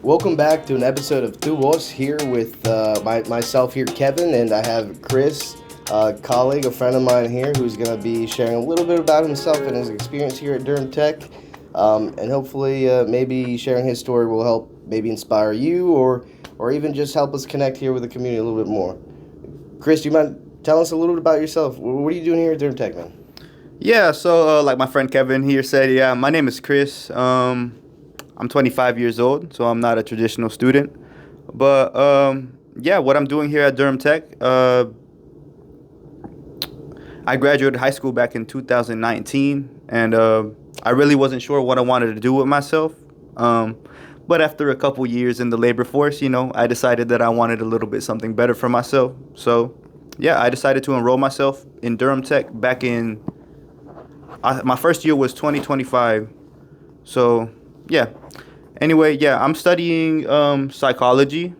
Welcome back to an episode of Tu Voz here with myself here, Kevin, and I have Chris, a colleague, a friend of mine here, who's going to be sharing a little bit about himself and his experience here at Durham Tech, and hopefully maybe sharing his story will help maybe inspire you or even just help us connect here with the community a little bit more. Chris, do you mind telling us a little bit about yourself? What are you doing here at Durham Tech, man? Yeah, so like my friend Kevin here said, yeah, my name is Chris. I'm 25 years old, so I'm not a traditional student. But yeah, what I'm doing here at Durham Tech, I graduated high school back in 2019, and I really wasn't sure what I wanted to do with myself. But after a couple years in the labor force, I decided that I wanted a little bit something better for myself. So yeah, I decided to enroll myself in Durham Tech back in my first year was 2025. So yeah. Anyway, yeah, I'm studying psychology.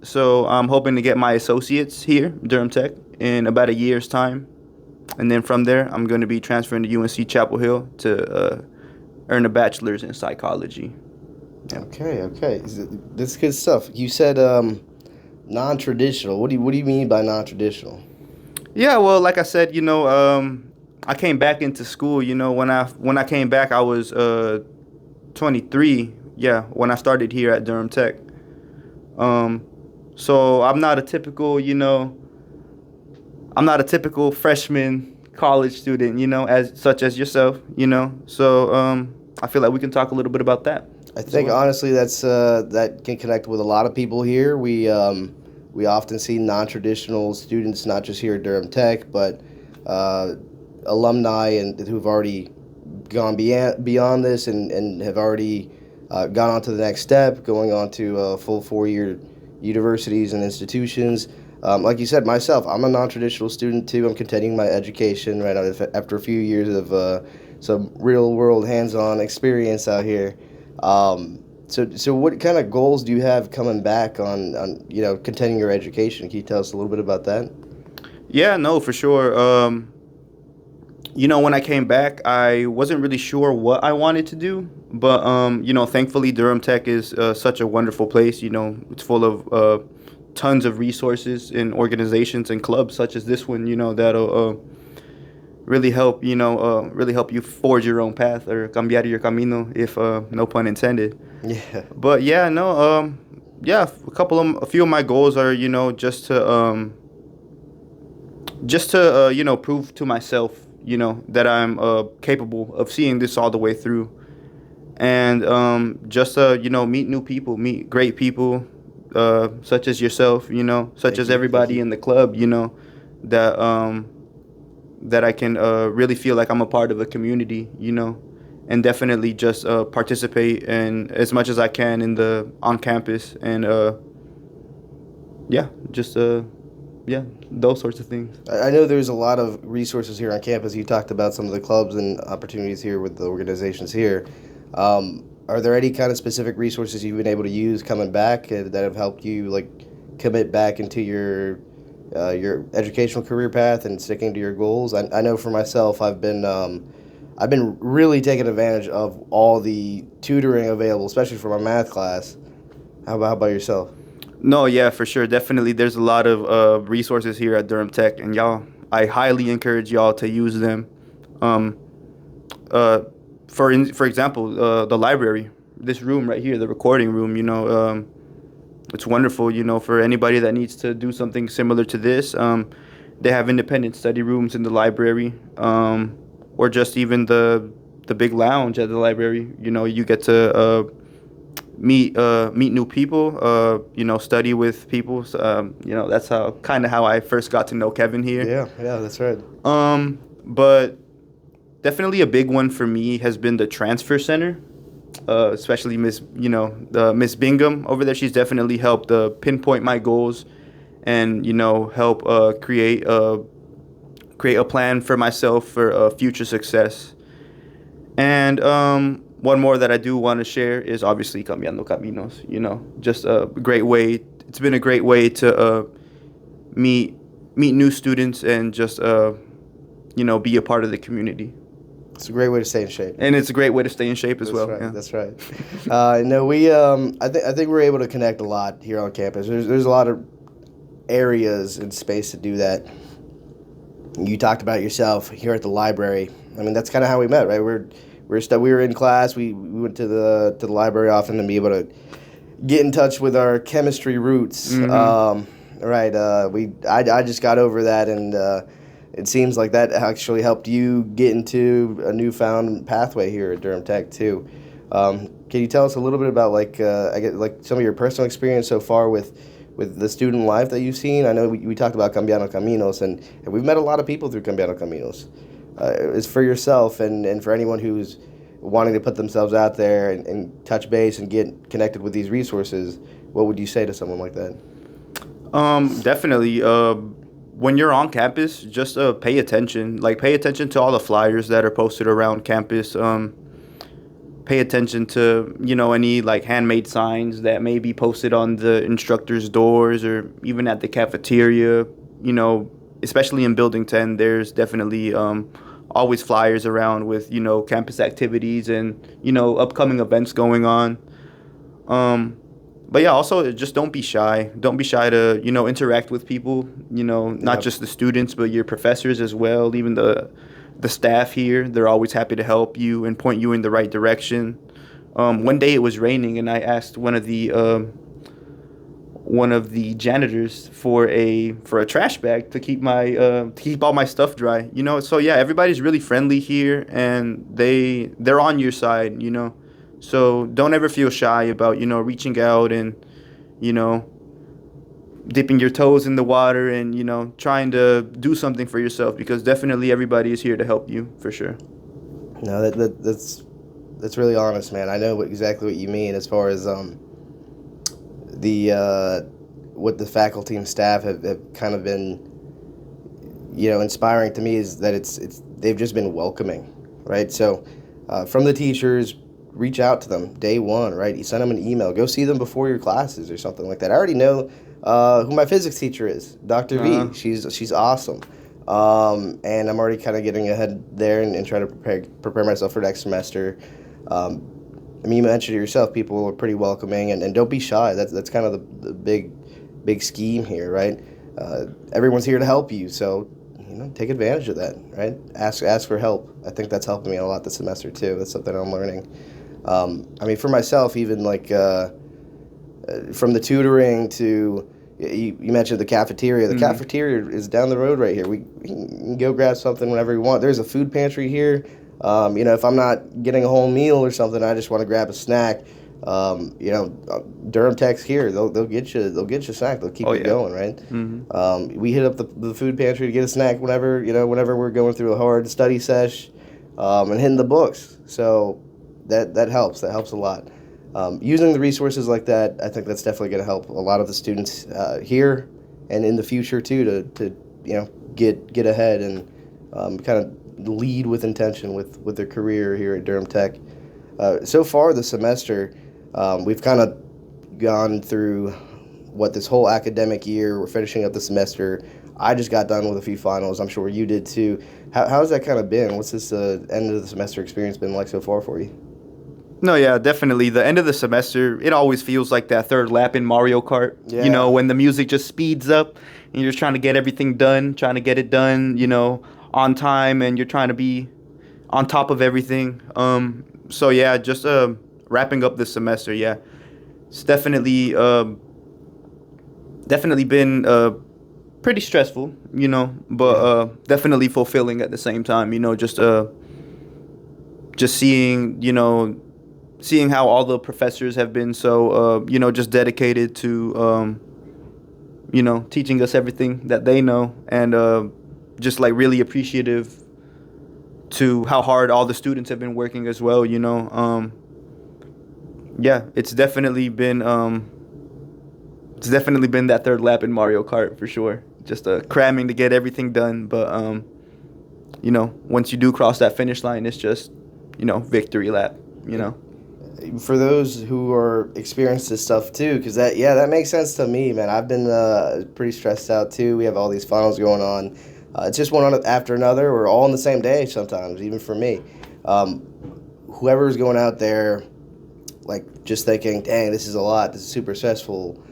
So I'm hoping to get my associates here, Durham Tech, in about a year's time. And then from there, I'm going to be transferring to UNC Chapel Hill to earn a bachelor's in psychology. Yeah. Okay. This is good stuff. You said non-traditional. What do you mean by non-traditional? Yeah, well, like I said, I came back into school. When I came back, I was 23. Yeah, when I started here at Durham Tech. So I'm not a typical freshman college student. As such as yourself. So I feel like we can talk a little bit about that. I As think well. honestly that can connect with a lot of people here. We often see non-traditional students, not just here at Durham Tech, but uh, alumni and who've already gone beyond this and have already gone on to the next step, going on to full 4-year universities and institutions. Like you said, myself, I'm a non-traditional student too. I'm continuing my education right now after a few years of some real-world hands-on experience out here. So what kind of goals do you have coming back on continuing your education? Can you tell us a little bit about that? Yeah, no, for sure. When I came back, I wasn't really sure what I wanted to do, but thankfully Durham Tech is such a wonderful place. It's full of tons of resources and organizations and clubs such as this one. That'll really help you forge your own path or cambiar your camino, if no pun intended. Yeah. But yeah, no, yeah, a few of my goals are just to prove to myself that I'm capable of seeing this all the way through, and just to meet new people, meet great people, such as yourself, such Thank as you. Thank everybody you. in the club, that I can really feel like I'm a part of a community, and definitely just participate in as much as I can in the on campus, and yeah, just yeah, those sorts of things. I know there's a lot of resources here on campus. You talked about some of the clubs and opportunities here with the organizations here. Are there any kind of specific resources you've been able to use coming back that have helped you like commit back into your educational career path and sticking to your goals? I know for myself, I've been really taking advantage of all the tutoring available, especially for my math class. How about yourself? No, yeah, for sure. Definitely, there's a lot of resources here at Durham Tech, and I highly encourage y'all to use them. Um, uh, for example, the library, this room right here, the recording room. It's wonderful. For anybody that needs to do something similar to this, they have independent study rooms in the library, or just even the big lounge at the library. You get to meet new people, study with people. So, that's how I first got to know Kevin here. Yeah, that's right. But definitely a big one for me has been the transfer center, especially the Miss Bingham over there. She's definitely helped pinpoint my goals, and help create a plan for myself for future success. And one more that I do want to share is obviously Cambiando Caminos. Just a great way. It's been a great way to meet new students and just be a part of the community. It's a great way to stay in shape. And it's a great way to stay in shape as well. Right. Yeah. That's right. No, we. I think we're able to connect a lot here on campus. There's a lot of areas and space to do that. You talked about yourself here at the library. I mean, that's kind of how we met, right? We were in class. We went to the library often to be able to get in touch with our chemistry roots. Right. I just got over that, and it seems like that actually helped you get into a newfound pathway here at Durham Tech too. Can you tell us a little bit about I guess like some of your personal experience so far with the student life that you've seen? I know we talked about Cambiando Caminos, and we've met a lot of people through Cambiando Caminos. It's for yourself and for anyone who's wanting to put themselves out there and touch base and get connected with these resources. What would you say to someone like that? Definitely. When you're on campus, just pay attention. Like, pay attention to all the flyers that are posted around campus. Pay attention to, any like handmade signs that may be posted on the instructors' doors or even at the cafeteria. Especially in Building 10, there's definitely always flyers around with, campus activities and, upcoming events going on. But yeah, also just don't be shy. Don't be shy to, interact with people, not just the students, but your professors as well, even the staff here. They're always happy to help you and point you in the right direction. One day it was raining, and I asked one of the janitors for a trash bag to keep keep all my stuff dry. So yeah, everybody's really friendly here, and they're on your side. So don't ever feel shy about reaching out and dipping your toes in the water and trying to do something for yourself, because definitely everybody is here to help you for sure. No, that's really honest, man. I know exactly what you mean as far as what the faculty and staff have kind of been inspiring to me is that they've just been welcoming, right? So from the teachers, reach out to them day one, right? You send them an email, go see them before your classes or something like that. I already know who my physics teacher is, Dr. V. She's awesome. And I'm already kind of getting ahead there and trying to prepare myself for next semester. I mean, you mentioned it yourself, people are pretty welcoming, and don't be shy. That's kind of the big scheme here, right? Everyone's here to help you, so take advantage of that, right? Ask for help. I think that's helping me a lot this semester too. That's something I'm learning. I mean, for myself, even from the tutoring to, you mentioned the cafeteria. The cafeteria is down the road right here. We can go grab something whenever we want. There's a food pantry here. If I'm not getting a whole meal or something, I just want to grab a snack. Durham Tech's here. They'll get you a snack. They'll keep you going, right? Mm-hmm. We hit up the food pantry to get a snack whenever we're going through a hard study sesh, and hitting the books. So that helps. That helps a lot. Using the resources like that, I think that's definitely going to help a lot of the students here and in the future too to get ahead and kind of lead with intention with their career here at Durham Tech. So far this semester, we've kind of gone through this whole academic year. We're finishing up the semester. I just got done with a few finals. I'm sure you did too. How's that kind of been? What's this end of the semester experience been like so far for you? No, yeah, definitely. The end of the semester, it always feels like that third lap in Mario Kart. Yeah. When the music just speeds up and you're just trying to get everything done, trying to get it done, on time, and you're trying to be on top of everything. So yeah, just wrapping up this semester, yeah. It's definitely been pretty stressful, but definitely fulfilling at the same time, just seeing how all the professors have been so, just dedicated to, teaching us everything that they know, and just like really appreciative to how hard all the students have been working as well, Yeah, it's definitely been that third lap in Mario Kart for sure. Just cramming to get everything done, but once you do cross that finish line, it's just, victory lap, For those who are experienced this stuff too, because that makes sense to me, man. I've been pretty stressed out too. We have all these finals going on. It's just one after another, or all on the same day sometimes, even for me. Whoever's going out there, like just thinking, dang, this is a lot, this is super stressful,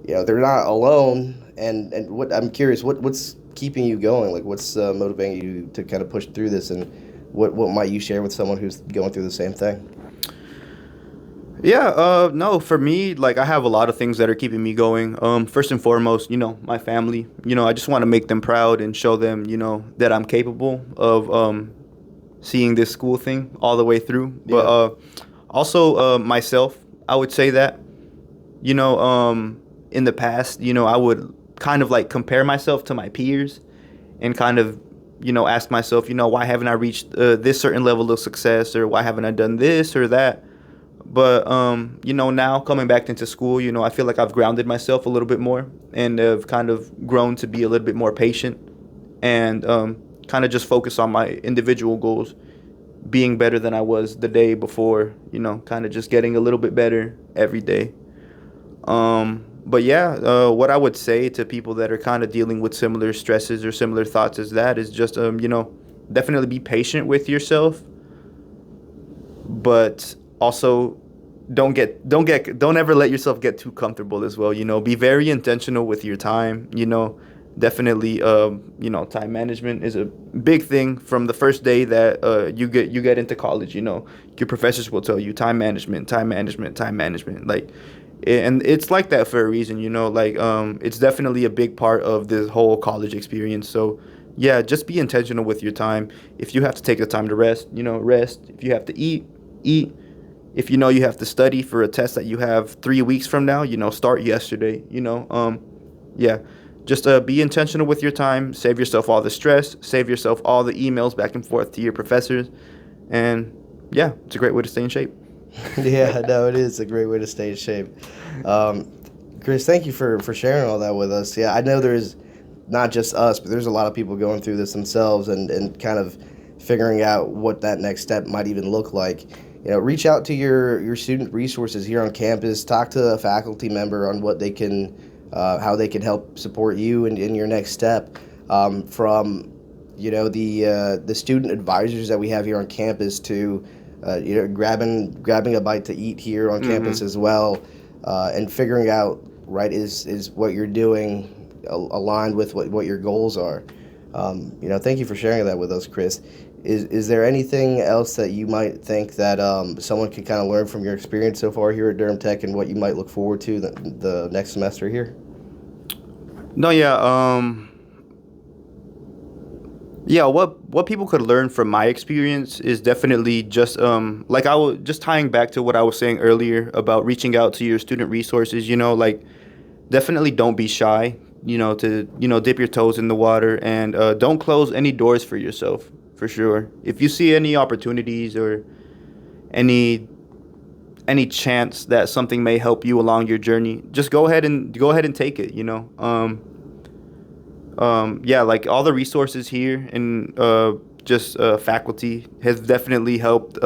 they're not alone. And what I'm curious, what's keeping you going? Like, what's motivating you to kind of push through this, and what might you share with someone who's going through the same thing? Yeah, no, for me, like I have a lot of things that are keeping me going. First and foremost, my family. I just want to make them proud and show them, that I'm capable of seeing this school thing all the way through. But also myself, I would say that, in the past, I would kind of like compare myself to my peers and kind of, ask myself, why haven't I reached this certain level of success, or why haven't I done this or that? But, now coming back into school, I feel like I've grounded myself a little bit more and have kind of grown to be a little bit more patient and kind of just focus on my individual goals, being better than I was the day before, kind of just getting a little bit better every day. But yeah, what I would say to people that are kind of dealing with similar stresses or similar thoughts as that is just, definitely be patient with yourself, but also don't ever let yourself get too comfortable as well. Be very intentional with your time. Definitely, time management is a big thing from the first day that you get into college. Your professors will tell you time management, time management, time management. Like, and it's like that for a reason. Like it's definitely a big part of this whole college experience. So yeah, just be intentional with your time. If you have to take the time to rest, rest. If you have to eat, eat. If you have to study for a test that you have 3 weeks from now, start yesterday. Yeah, just be intentional with your time. Save yourself all the stress. Save yourself all the emails back and forth to your professors, and yeah, it's a great way to stay in shape. Yeah, no, it is a great way to stay in shape. Chris, thank you for sharing all that with us. Yeah, I know there's not just us, but there's a lot of people going through this themselves and kind of figuring out what that next step might even look like. Reach out to your student resources here on campus. Talk to a faculty member on what they can, how they can help support you in your next step. From the student advisors that we have here on campus to grabbing a bite to eat here on campus as well, and figuring out is what you're doing aligned with what your goals are. Thank you for sharing that with us, Chris. Is there anything else that you might think that someone can kind of learn from your experience so far here at Durham Tech, and what you might look forward to the next semester here? No, yeah, yeah. What people could learn from my experience is definitely just like I was just tying back to what I was saying earlier about reaching out to your student resources. Like definitely don't be shy. To dip your toes in the water, and don't close any doors for yourself. For sure, if you see any opportunities or any chance that something may help you along your journey, just go ahead and take it. Yeah, like all the resources here and just faculty has definitely helped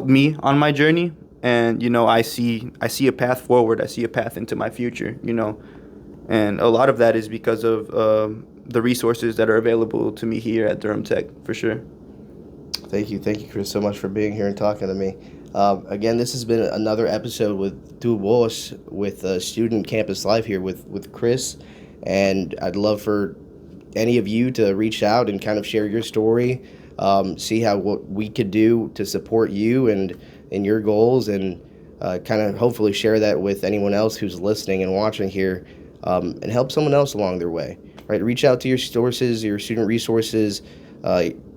me on my journey, and I see a path forward. I see a path into my future. And a lot of that is because of the resources that are available to me here at Durham Tech, for sure. Thank you, Chris, so much for being here and talking to me. Again, this has been another episode with Tu Voz, with Student Campus Life here with Chris, and I'd love for any of you to reach out and kind of share your story, see what we could do to support you and in your goals, and kind of hopefully share that with anyone else who's listening and watching here, and help someone else along their way. Right, reach out to your sources, your student resources,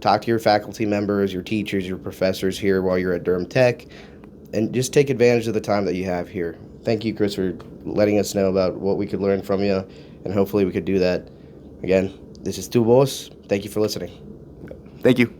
talk to your faculty members, your teachers, your professors here while you're at Durham Tech, and just take advantage of the time that you have here. Thank you, Chris, for letting us know about what we could learn from you, and hopefully we could do that. Again, this is Tu Voz. Thank you for listening. Thank you.